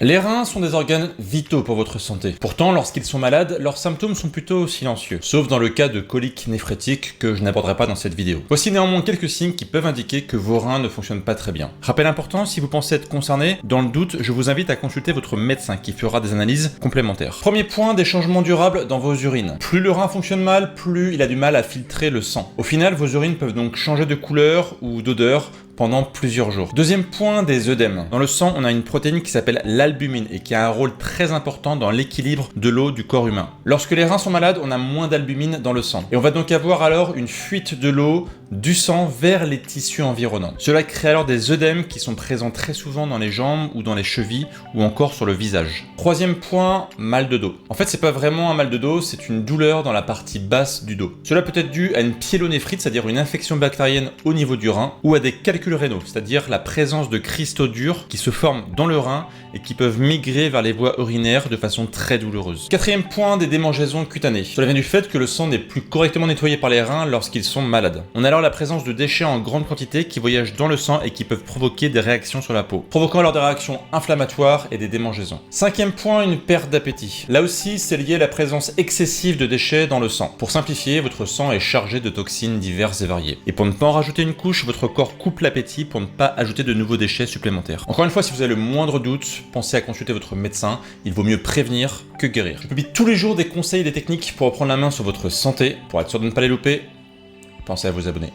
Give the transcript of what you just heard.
Les reins sont des organes vitaux pour votre santé. Pourtant, lorsqu'ils sont malades, leurs symptômes sont plutôt silencieux, sauf dans le cas de coliques néphrétiques que je n'aborderai pas dans cette vidéo. Voici néanmoins quelques signes qui peuvent indiquer que vos reins ne fonctionnent pas très bien. Rappel important, si vous pensez être concerné, dans le doute, je vous invite à consulter votre médecin qui fera des analyses complémentaires. Premier point, des changements durables dans vos urines. Plus le rein fonctionne mal, plus il a du mal à filtrer le sang. Au final, vos urines peuvent donc changer de couleur ou d'odeur pendant plusieurs jours. Deuxième point, des œdèmes. Dans le sang, on a une protéine qui s'appelle l'albumine et qui a un rôle très important dans l'équilibre de l'eau du corps humain. Lorsque les reins sont malades, on a moins d'albumine dans le sang. Et on va donc avoir alors une fuite de l'eau du sang vers les tissus environnants. Cela crée alors des œdèmes qui sont présents très souvent dans les jambes ou dans les chevilles ou encore sur le visage. Troisième point, mal de dos. En fait, c'est pas vraiment un mal de dos, c'est une douleur dans la partie basse du dos. Cela peut être dû à une pyélonéphrite, c'est-à-dire une infection bactérienne au niveau du rein, ou à des calculs rénaux, c'est-à-dire la présence de cristaux durs qui se forment dans le rein et qui peuvent migrer vers les voies urinaires de façon très douloureuse. Quatrième point, des démangeaisons cutanées. Cela vient du fait que le sang n'est plus correctement nettoyé par les reins lorsqu'ils sont malades. On a alors la présence de déchets en grande quantité qui voyagent dans le sang et qui peuvent provoquer des réactions sur la peau, provoquant alors des réactions inflammatoires et des démangeaisons. Cinquième point, une perte d'appétit. Là aussi, c'est lié à la présence excessive de déchets dans le sang. Pour simplifier, votre sang est chargé de toxines diverses et variées. Et pour ne pas en rajouter une couche, votre corps coupe l'appétit pour ne pas ajouter de nouveaux déchets supplémentaires. Encore une fois, si vous avez le moindre doute, pensez à consulter votre médecin. Il vaut mieux prévenir que guérir. Je publie tous les jours des conseils et des techniques pour reprendre la main sur votre santé. Pour être sûr de ne pas les louper, pensez à vous abonner.